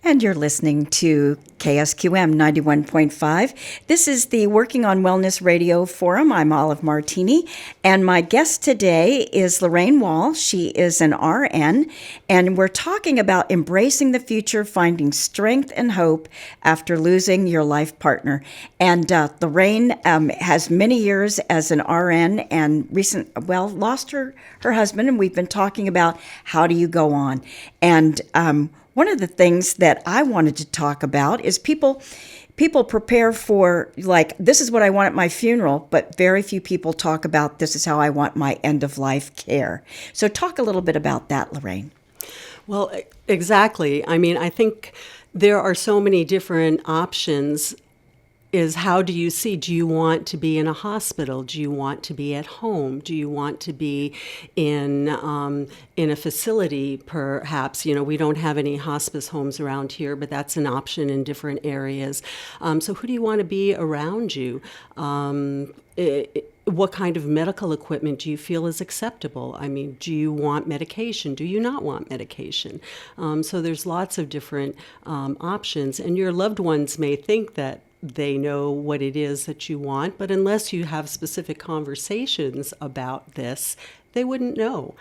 And you're listening to KSQM 91.5. This is the Working on Wellness Radio Forum. I'm Olive Martini, and my guest today is Lorraine Wall. She is an RN, and we're talking about embracing the future, finding strength and hope after losing your life partner. And Lorraine has many years as an RN and lost her husband, and we've been talking about how do you go on. And one of the things that I wanted to talk about is people prepare for, like, this is what I want at my funeral, but very few people talk about this is how I want my end-of-life care. So talk a little bit about that, Lorraine. Well, exactly. I mean, I think there are so many different options. Is how do you see? Do you want to be in a hospital? Do you want to be at home? Do you want to be in a facility, perhaps? You know, we don't have any hospice homes around here, but that's an option in different areas. So who do you want to be around you? What kind of medical equipment do you feel is acceptable? I mean, do you want medication? Do you not want medication? So there's lots of different options, and your loved ones may think that they know what it is that you want, but unless you have specific conversations about this, they wouldn't know.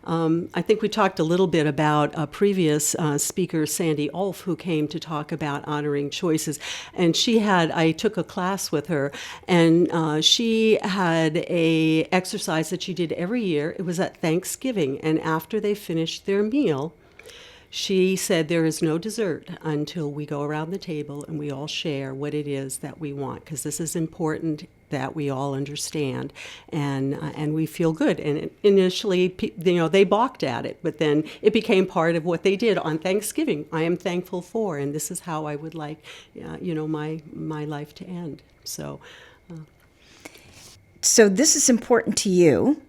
I think we talked a little bit about a previous speaker, Sandy Ulf, who came to talk about honoring choices. And I took a class with her, and she had a exercise that she did every year. It was at Thanksgiving, and after they finished their meal, she said there is no dessert until we go around the table and we all share what it is that we want, because this is important that we all understand and we feel good. And initially, they balked at it, but then it became part of what they did on Thanksgiving. I am thankful for, and this is how I would like, my life to end. So this is important to you.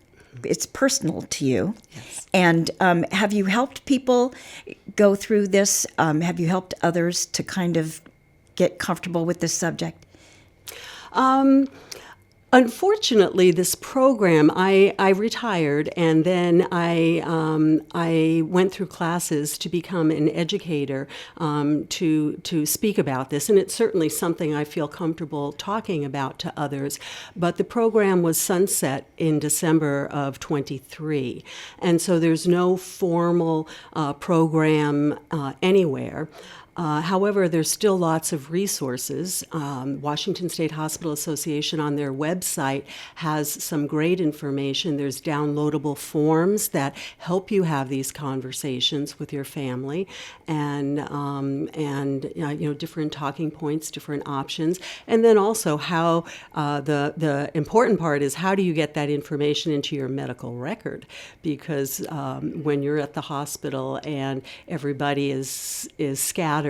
It's personal to you. Yes. And have you helped people go through this? Have you helped others to kind of get comfortable with this subject? Unfortunately, this program, I retired, and then I went through classes to become an educator to speak about this, and it's certainly something I feel comfortable talking about to others. But the program was sunset in December of 23, and so there's no formal program anywhere. However, there's still lots of resources. Washington State Hospital Association on their website has some great information. There's downloadable forms that help you have these conversations with your family, and different talking points, different options, and then also how the important part is how do you get that information into your medical record? Because when you're at the hospital and everybody is scattered,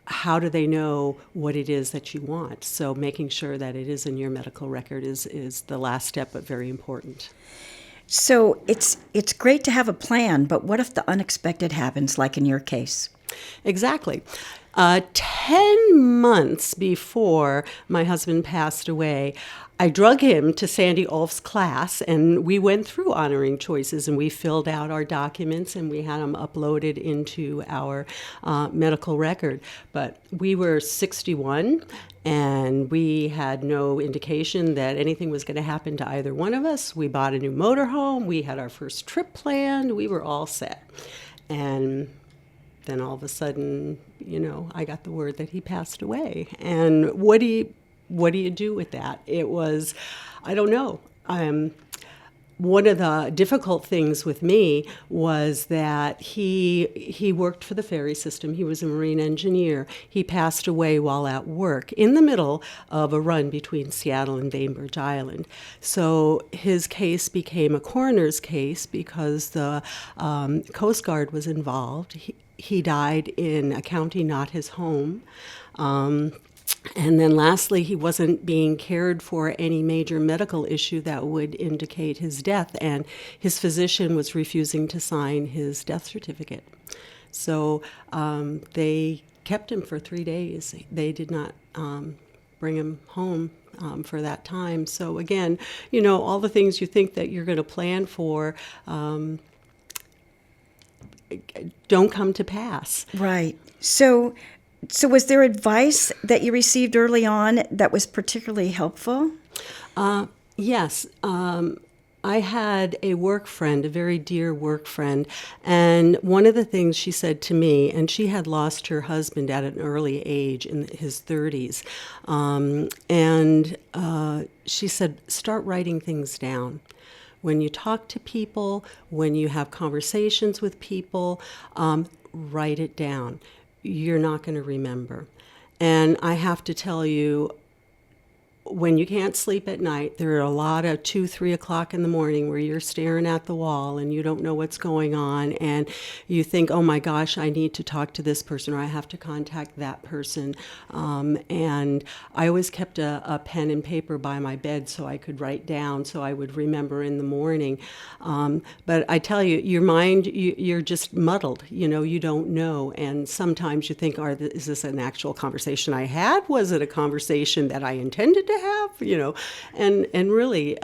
how do they know what it is that you want? So making sure that it is in your medical record is the last step, but very important. So it's great to have a plan, but what if the unexpected happens, like in your case? Exactly. 10 months before my husband passed away, I drug him to Sandy Ulf's class, and we went through honoring choices, and we filled out our documents, and we had them uploaded into our medical record. But we were 61, and we had no indication that anything was going to happen to either one of us. We bought a new motorhome. We had our first trip planned. We were all set. And then all of a sudden, I got the word that he passed away. And what do you do with that? It was, I don't know. One of the difficult things with me was that he worked for the ferry system. He was a marine engineer. He passed away while at work in the middle of a run between Seattle and Bainbridge Island. So his case became a coroner's case because the Coast Guard was involved. He died in a county not his home. And then lastly, he wasn't being cared for any major medical issue that would indicate his death, and his physician was refusing to sign his death certificate. So they kept him for 3 days. They did not bring him home for that time. So again, all the things you think that you're going to plan for, don't come to pass. Right. So was there advice that you received early on that was particularly helpful? Yes. I had a work friend, a very dear work friend, and one of the things she said to me, and she had lost her husband at an early age in his 30s, she said, start writing things down. When you talk to people, when you have conversations with people, write it down. You're not going to remember. And I have to tell you, when you can't sleep at night, there are a lot of 2, 3 o'clock in the morning where you're staring at the wall and you don't know what's going on, and you think, oh my gosh, I need to talk to this person, or I have to contact that person. And I always kept a pen and paper by my bed so I could write down, so I would remember in the morning. But I tell you, your mind, you're just muddled. You don't know. And sometimes you think, is this an actual conversation I had? Was it a conversation that I intended to have, and really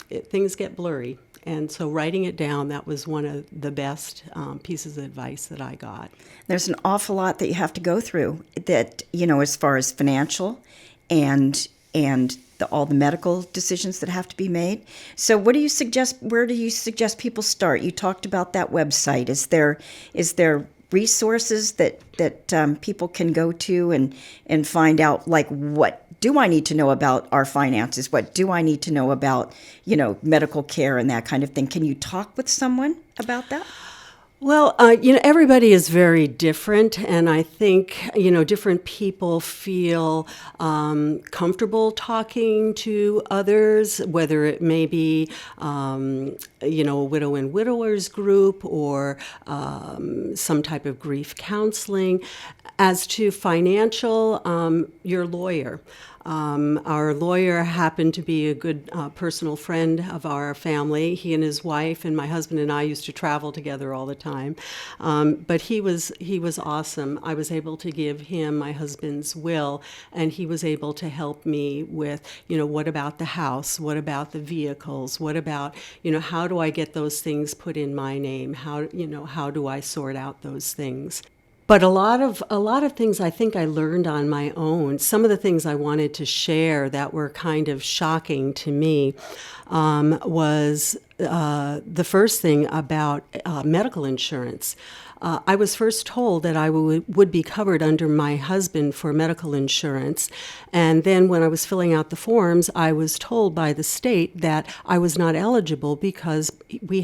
things get blurry. And so writing it down, that was one of the best pieces of advice that I got. There's an awful lot that you have to go through that, as far as financial and all the medical decisions that have to be made. So where do you suggest people start? You talked about that website. Is there resources that people can go to and find out, like, what do I need to know about our finances? What do I need to know about, medical care and that kind of thing? Can you talk with someone about that? Well, everybody is very different, and I think, different people feel comfortable talking to others, whether it may be, a widow and widowers group or some type of grief counseling. As to financial, your lawyer. Our lawyer happened to be a good personal friend of our family. He and his wife and my husband and I used to travel together all the time. But he was awesome. I was able to give him my husband's will, and he was able to help me with, what about the house? What about the vehicles? What about, how do I get those things put in my name? How do I sort out those things? But a lot of things I think I learned on my own. Some of the things I wanted to share that were kind of shocking to me was the first thing about medical insurance. I was first told that I would be covered under my husband for medical insurance, and then when I was filling out the forms, I was told by the state that I was not eligible because we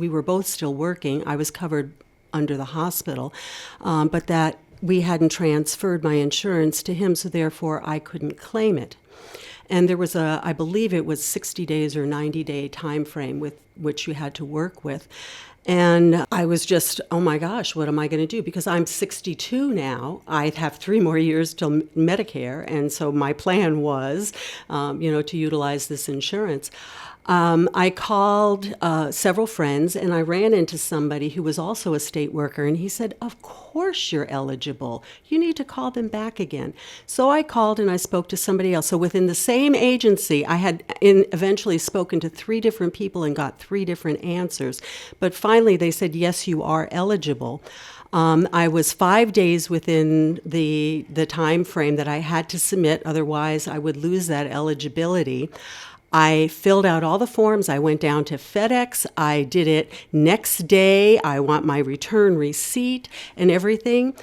were both still working. I was covered under the hospital, but that we hadn't transferred my insurance to him, so therefore I couldn't claim it. And there was I believe it was 60 days or 90-day time frame with which you had to work with. And I was just, oh my gosh, what am I going to do? Because I'm 62 now. I have 3 more years till Medicare. And so my plan was, to utilize this insurance. I called several friends, and I ran into somebody who was also a state worker, and he said, of course you're eligible. You need to call them back again. So I called and I spoke to somebody else. So within the same agency, I had eventually spoken to 3 different people and got 3 different answers. But finally they said, yes, you are eligible. I was 5 days within the time frame that I had to submit, otherwise I would lose that eligibility. I filled out all the forms. I went down to FedEx. I did it next day. I want my return receipt and everything.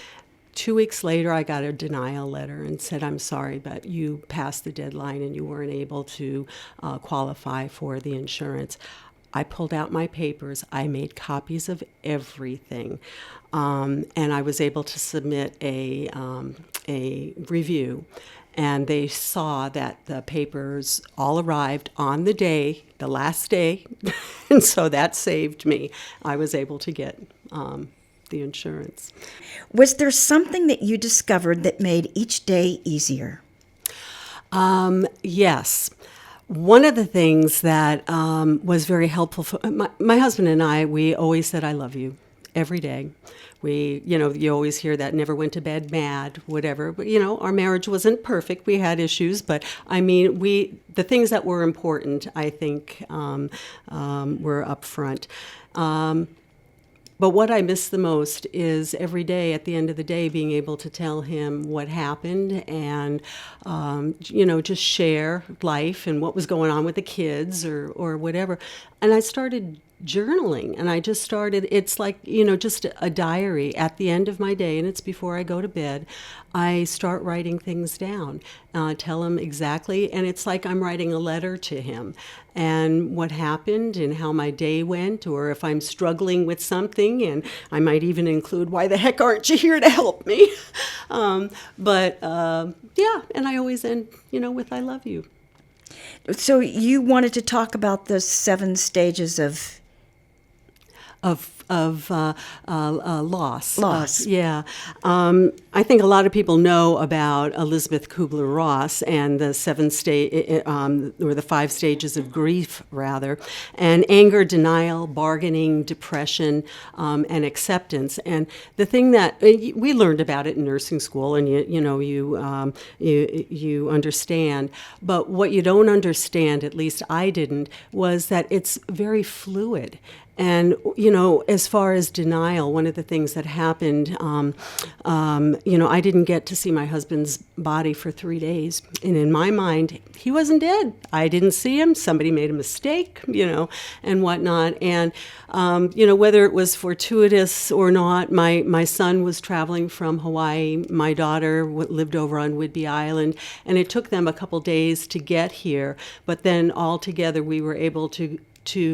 2 weeks later, I got a denial letter and said, I'm sorry, but you passed the deadline and you weren't able to qualify for the insurance. I pulled out my papers. I made copies of everything. And I was able to submit a review. And they saw that the papers all arrived on the last day, and so that saved me. I was able to get the insurance. Was there something that you discovered that made each day easier? Yes. One of the things that was very helpful for my husband and I, we always said, I love you every day. You always hear that, never went to bed mad, whatever. But, our marriage wasn't perfect. We had issues, but the things that were important, I think, were up front. But what I miss the most is every day, at the end of the day, being able to tell him what happened and, just share life and what was going on with the kids or whatever. And I started journaling, and I just started, it's like, just a diary at the end of my day, and it's before I go to bed. I start writing things down, tell him exactly, and it's like I'm writing a letter to him and what happened and how my day went, or if I'm struggling with something, and I might even include, why the heck aren't you here to help me? And I always end, with I love you. So you wanted to talk about the 7 stages of loss. Loss. I think a lot of people know about Elizabeth Kubler-Ross and the 5 stages of grief, rather, and anger, denial, bargaining, depression, and acceptance. And the thing that we learned about it in nursing school, and you understand, but what you don't understand, at least I didn't, was that it's very fluid. And, as far as denial, one of the things that happened, I didn't get to see my husband's body for 3 days. And in my mind, he wasn't dead. I didn't see him. Somebody made a mistake, and whatnot. And, whether it was fortuitous or not, my son was traveling from Hawaii. My daughter lived over on Whidbey Island. And it took them a couple days to get here. But then all together we were able to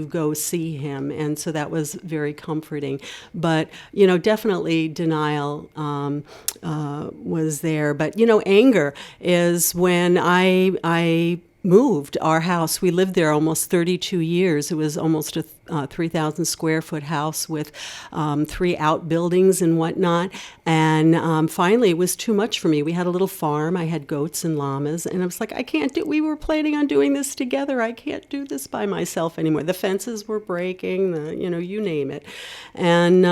go see him, and so that was very comforting. But definitely denial was there. But anger is when I moved our house. We lived there almost 32 years. It was almost a 3,000 square foot house with 3 outbuildings and whatnot. And finally, it was too much for me. We had a little farm. I had goats and llamas. And I was like, I can't do, we were planning on doing this together. I can't do this by myself anymore. The fences were breaking, you name it. And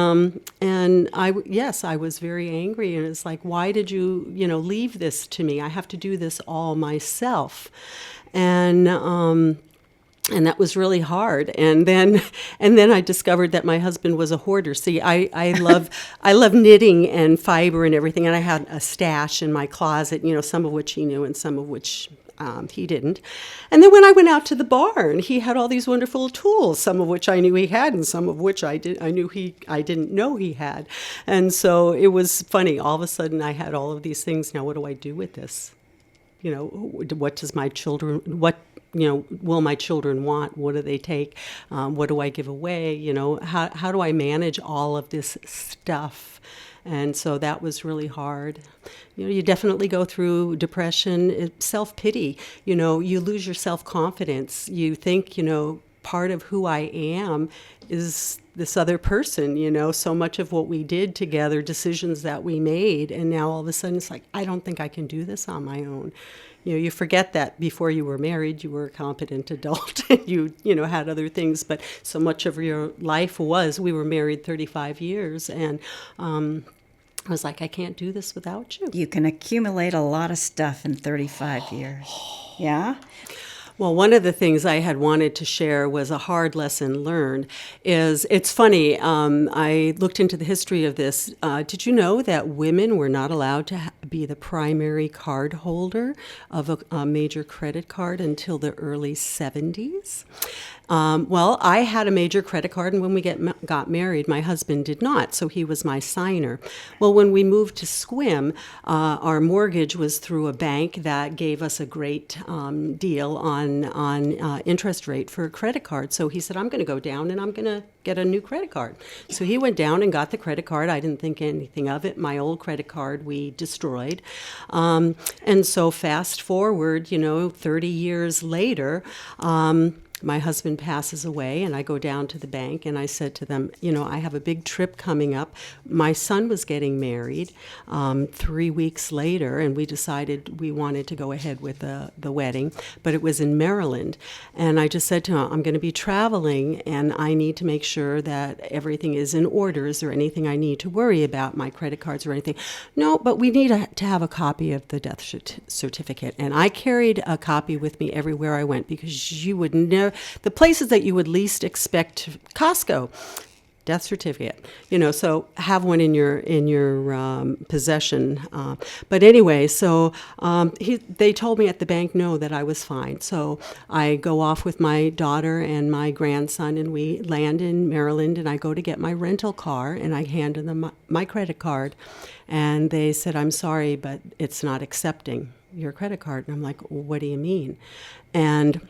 I was very angry. And it's like, why did you, leave this to me? I have to do this all myself. And that was really hard. And then I discovered that my husband was a hoarder. See, I love knitting and fiber and everything. And I had a stash in my closet, some of which he knew and some of which he didn't. And then when I went out to the barn, he had all these wonderful tools, some of which I knew he had and some of which I didn't know he had. And so it was funny. All of a sudden I had all of these things. Now what do I do with this? What does my children, will my children want? What do they take? What do I give away? How do I manage all of this stuff? And so that was really hard. You definitely go through depression, self-pity. You lose your self-confidence. You think, part of who I am is this other person, so much of what we did together, decisions that we made, and now all of a sudden it's like, I don't think I can do this on my own. You forget that before you were married, you were a competent adult and you had other things, but so much of your life we were married 35 years, and I was like, I can't do this without you. You can accumulate a lot of stuff in 35 years. Yeah? Well, one of the things I had wanted to share was a hard lesson learned. It's funny, I looked into the history of this. Did you know that women were not allowed to be the primary card holder of a major credit card until the early 70s? Well, I had a major credit card, and when we got married, my husband did not, so he was my signer. Well, when we moved to Sequim, our mortgage was through a bank that gave us a great deal on interest rate for a credit card. So he said, I'm going to go down and I'm going to get a new credit card. So he went down and got the credit card. I didn't think anything of it. My old credit card we destroyed. And so fast forward, 30 years later, my husband passes away, and I go down to the bank, and I said to them, I have a big trip coming up. My son was getting married 3 weeks later, and we decided we wanted to go ahead with the wedding, but it was in Maryland. And I just said to him, I'm going to be traveling, and I need to make sure that everything is in order. Is there anything I need to worry about, my credit cards or anything? No, but we need to have a copy of the death certificate. And I carried a copy with me everywhere I went, because you would never, the places that you would least expect, Costco death certificate, so have one in your possession. But anyway, so they told me at the bank, no, that I was fine. So I go off with my daughter and my grandson, and we land in Maryland, and I go to get my rental car, and I hand them my credit card, and they said, I'm sorry, but it's not accepting your credit card. And I'm like, well, what do you mean? And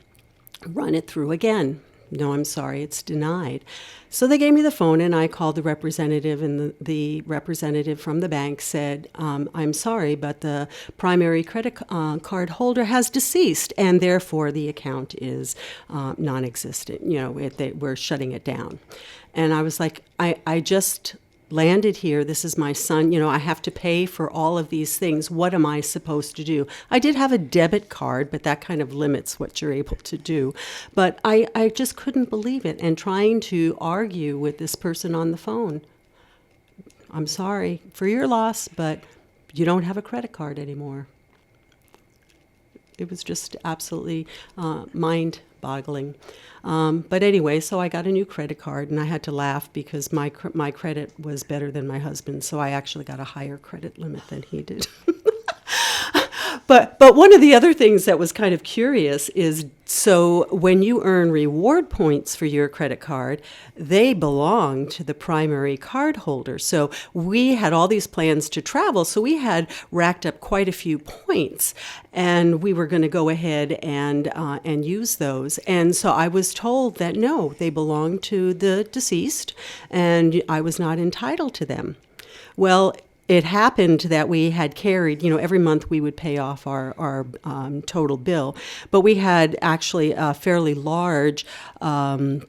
run it through again. No, I'm sorry, it's denied. So they gave me the phone, and I called the representative, and the representative from the bank said, I'm sorry, but the primary credit card holder has deceased, and therefore the account is non-existent. We're shutting it down. And I was like, I just landed here. This is my son. I have to pay for all of these things. What am I supposed to do? I did have a debit card, but that kind of limits what you're able to do. But I just couldn't believe it. And trying to argue with this person on the phone, I'm sorry for your loss, but you don't have a credit card anymore. It was just absolutely mind-boggling. But anyway, so I got a new credit card, and I had to laugh because my credit was better than my husband's, so I actually got a higher credit limit than he did. But one of the other things that was kind of curious is, so when you earn reward points for your credit card, they belong to the primary card holder. So we had all these plans to travel, so we had racked up quite a few points, and we were going to go ahead and use those. And so I was told that no, they belong to the deceased, and I was not entitled to them. Well, it happened that we had carried, every month we would pay off our total bill, but we had actually a fairly large amount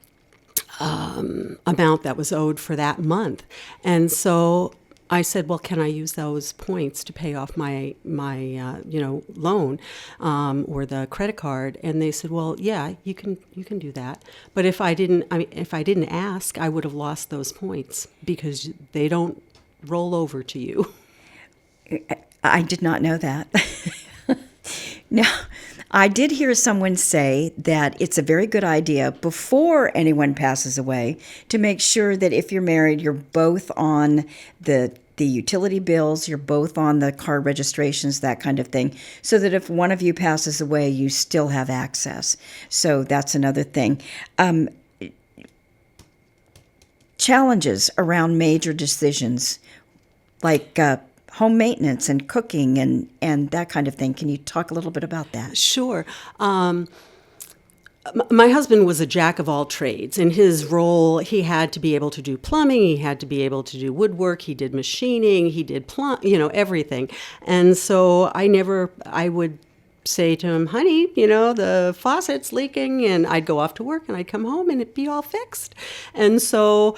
that was owed for that month. And so I said, well, can I use those points to pay off my loan or the credit card? And they said, well, yeah, you can do that. But if I didn't ask, I would have lost those points because they don't roll over to you. I did not know that. Now, I did hear someone say that it's a very good idea before anyone passes away to make sure that if you're married, you're both on the utility bills, you're both on the car registrations, that kind of thing, so that if one of you passes away, you still have access. So that's another thing. Challenges around major decisions like home maintenance and cooking and that kind of thing. Can you talk a little bit about that? Sure. My husband was a jack of all trades. In his role, he had to be able to do plumbing, he had to be able to do woodwork, he did machining, he did everything. And so I would say to him, honey, the faucet's leaking, and I'd go off to work and I'd come home and it'd be all fixed. And so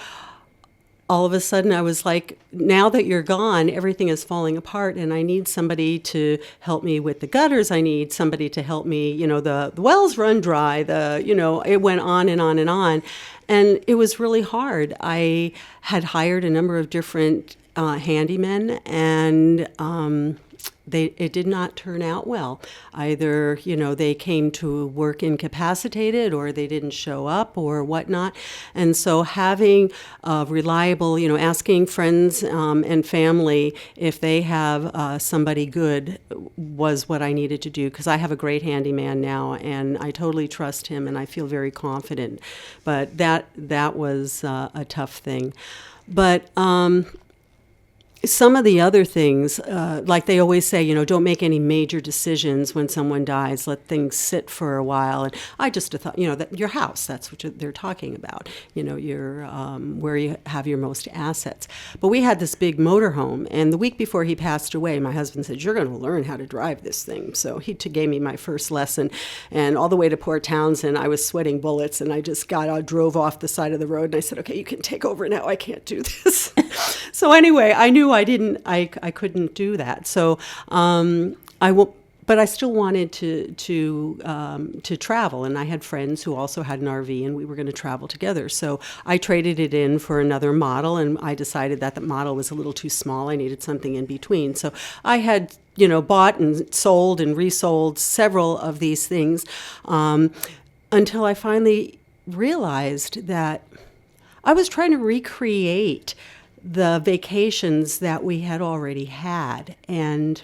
all of a sudden I was like, now that you're gone, everything is falling apart, and I need somebody to help me with the gutters. I need somebody to help me, the wells run dry, it went on and on and on. And it was really hard. I had hired a number of different handymen, and it did not turn out well. Either, they came to work incapacitated, or they didn't show up, or whatnot. And so having reliable, asking friends and family if they have somebody good was what I needed to do, because I have a great handyman now, and I totally trust him, and I feel very confident. But that was a tough thing. But some of the other things, like they always say, don't make any major decisions when someone dies. Let things sit for a while. And I just thought, that your house, that's what they're talking about. Your where you have your most assets. But we had this big motorhome, and the week before he passed away, my husband said, you're going to learn how to drive this thing. So he gave me my first lesson, and all the way to Port Townsend, I was sweating bullets, and I just drove off the side of the road, and I said, okay, you can take over now. I can't do this. So anyway, I knew I couldn't do that. So but I still wanted to travel, and I had friends who also had an RV, and we were going to travel together. So I traded it in for another model, and I decided that the model was a little too small. I needed something in between. So I had bought and sold and resold several of these things until I finally realized that I was trying to recreate the vacations that we had already had, and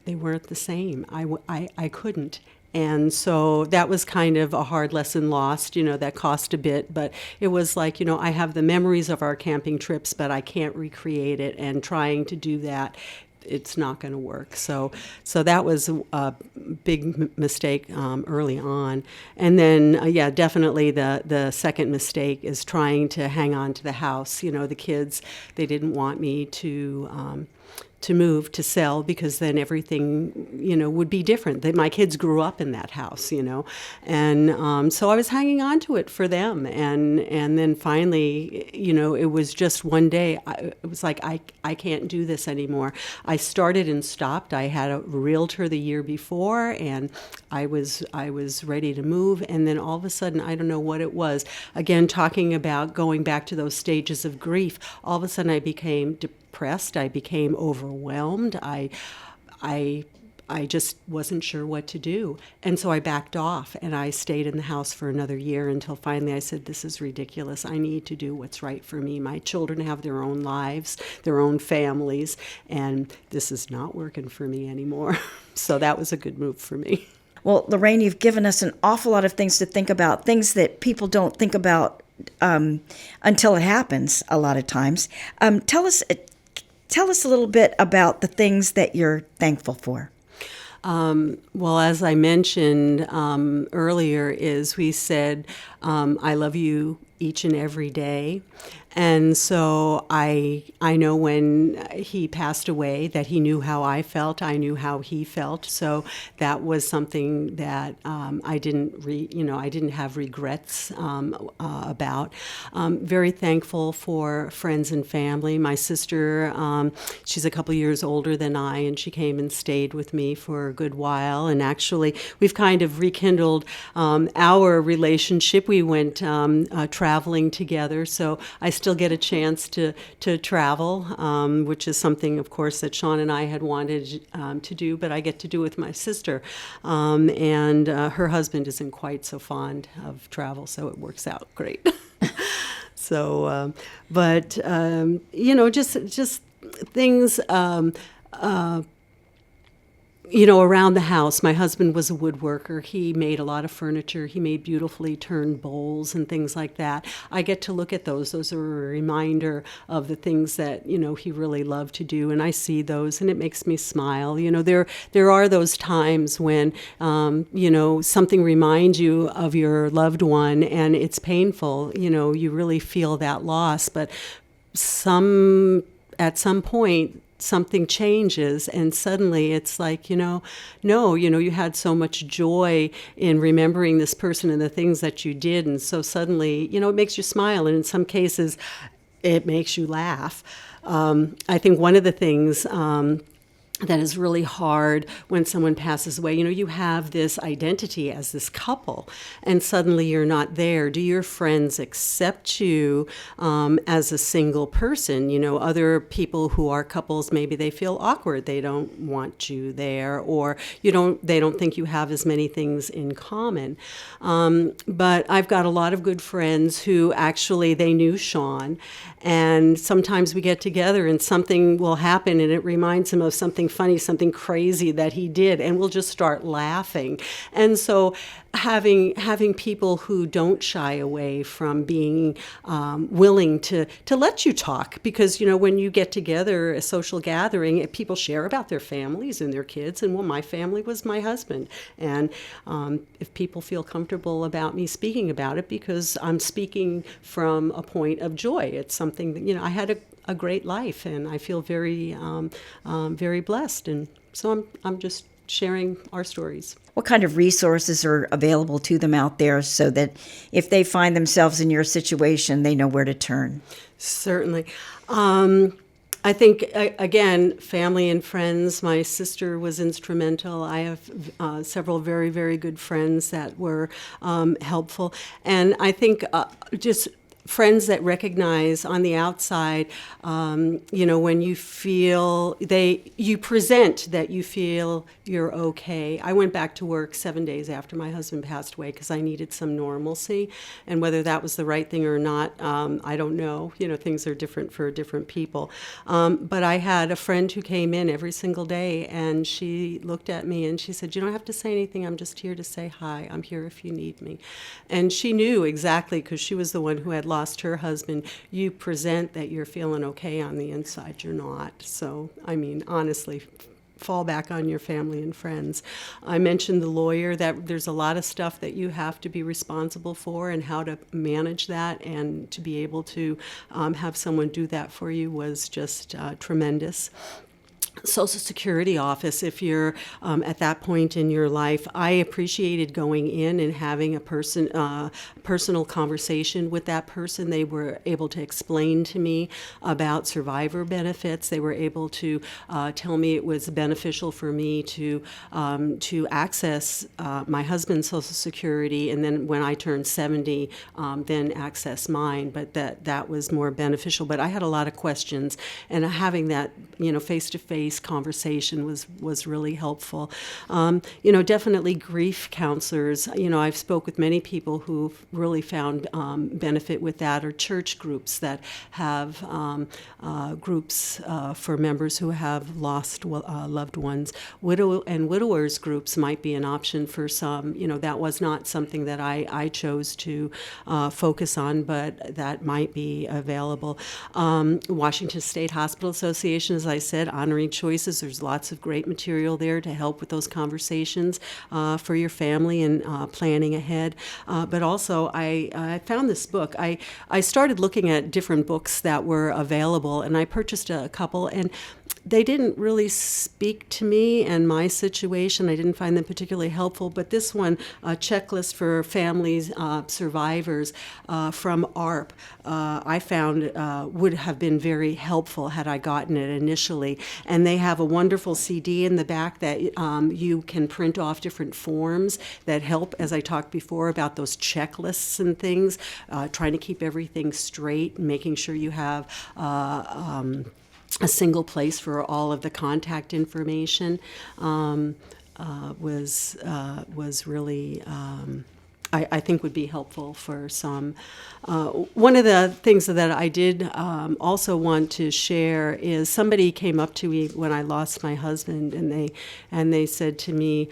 they weren't the same. I couldn't. And so that was kind of a hard lesson lost, that cost a bit. But it was like, I have the memories of our camping trips, but I can't recreate it. And trying to do that, it's not going to work. So that was a big mistake early on. And then, definitely the second mistake is trying to hang on to the house. The kids, they didn't want me to move, to sell, because then everything, would be different. My kids grew up in that house, and so I was hanging on to it for them. And then finally, it was just one day, it was like, I can't do this anymore. I started and stopped. I had a realtor the year before, and I was ready to move. And then all of a sudden, I don't know what it was. Again, talking about going back to those stages of grief, all of a sudden I became depressed. I became overwhelmed. I just wasn't sure what to do. And so I backed off, and I stayed in the house for another year until finally I said, this is ridiculous. I need to do what's right for me. My children have their own lives, their own families, and this is not working for me anymore. So that was a good move for me. Well, Lorraine, you've given us an awful lot of things to think about, things that people don't think about until it happens a lot of times. Tell us a little bit about the things that you're thankful for. Well, as I mentioned earlier, we said, I love you each and every day. And so I know when he passed away that he knew how I felt. I knew how he felt. So that was something that I didn't have regrets about. Very thankful for friends and family. My sister, she's a couple years older than I, and she came and stayed with me for a good while. And actually, we've kind of rekindled our relationship. We went traveling together, so I still get a chance to travel, which is something, of course, that Sean and I had wanted to do, but I get to do with my sister. And her husband isn't quite so fond of travel, so it works out great. So, just things. Around the house. My husband was a woodworker. He made a lot of furniture. He made beautifully turned bowls and things like that. I get to look at those. Those are a reminder of the things that, he really loved to do. And I see those, and it makes me smile. There are those times when, something reminds you of your loved one, and it's painful. You really feel that loss. But at some point, something changes, and suddenly it's like, you had so much joy in remembering this person and the things that you did, and so suddenly, it makes you smile, and in some cases, it makes you laugh. I think one of the things that is really hard when someone passes away. You have this identity as this couple, and suddenly you're not there. Do your friends accept you as a single person? Other people who are couples, maybe they feel awkward. They don't want you there, or they don't think you have as many things in common. But I've got a lot of good friends who actually, they knew Sean, and sometimes we get together and something will happen and it reminds him of something funny, something crazy that he did, and we'll just start laughing. And so having people who don't shy away from being willing to let you talk, because when you get together, a social gathering, people share about their families and their kids, and my family was my husband. And if people feel comfortable about me speaking about it, because I'm speaking from a point of joy, it's something that I had a great life, and I feel very very blessed, and so I'm just sharing our stories. What kind of resources are available to them out there so that if they find themselves in your situation, they know where to turn? Certainly. I think, again, family and friends. My sister was instrumental. I have several very, very good friends that were helpful. And I think just friends that recognize on the outside, when you feel you present that you feel you're okay. I went back to work 7 days after my husband passed away because I needed some normalcy, and whether that was the right thing or not, I don't know. Things are different for different people. But I had a friend who came in every single day, and she looked at me and she said, "You don't have to say anything. I'm just here to say hi. I'm here if you need me." And she knew exactly, because she was the one who had lost her husband. You present that you're feeling okay on the inside, you're not. So, honestly, fall back on your family and friends. I mentioned the lawyer, that there's a lot of stuff that you have to be responsible for, and how to manage that, and to be able to have someone do that for you was just tremendous. Social Security office, if you're at that point in your life, I appreciated going in and having a personal conversation with that person. They were able to explain to me about survivor benefits. They were able to tell me it was beneficial for me to access my husband's Social Security, and then when I turned 70, then access mine. But that was more beneficial. But I had a lot of questions, and having that face-to-face conversation was really helpful. Definitely grief counselors. I've spoke with many people who've really found benefit with that, or church groups that have groups for members who have lost loved ones. Widow and widowers groups might be an option for some. That was not something that I chose to focus on, but that might be available. Washington State Hospital Association, as I said, honoring choices. There's lots of great material there to help with those conversations for your family and planning ahead. But also, I found this book. I started looking at different books that were available, and I purchased a couple, and they didn't really speak to me and my situation. I didn't find them particularly helpful. But this one, a checklist for families, survivors from AARP, I found would have been very helpful had I gotten it initially. And they have a wonderful CD in the back that you can print off different forms that help, as I talked before, about those checklists and things, trying to keep everything straight, making sure you have a single place for all of the contact information was really, I think, would be helpful for some. One of the things that I did also want to share is somebody came up to me when I lost my husband, and they said to me,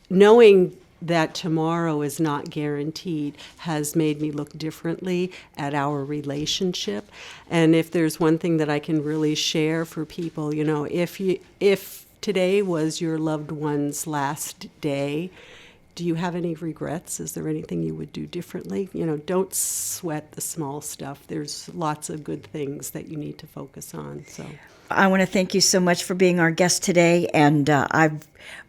knowing that tomorrow is not guaranteed has made me look differently at our relationship. And if there's one thing that I can really share for people, if today was your loved one's last day, do you have any regrets? Is there anything you would do differently? Don't sweat the small stuff. There's lots of good things that you need to focus on. So I want to thank you so much for being our guest today, and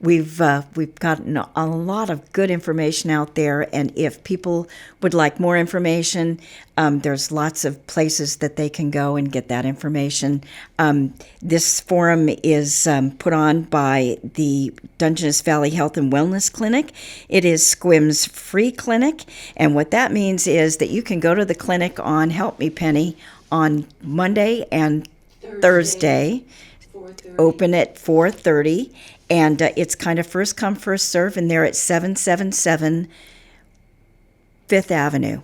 we've gotten a lot of good information out there. And if people would like more information, there's lots of places that they can go and get that information. This forum is put on by the Dungeness Valley Health and Wellness Clinic. It is Sequim's Free Clinic, and what that means is that you can go to the clinic on, help me Penny, on Monday and Thursday, open at 4:30, and it's kind of first come, first serve, and they're at 777 5th Avenue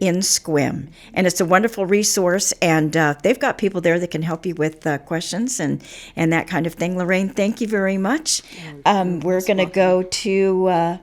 in Sequim. And it's a wonderful resource, and they've got people there that can help you with questions and that kind of thing. Lorraine, thank you very much. We're going to go to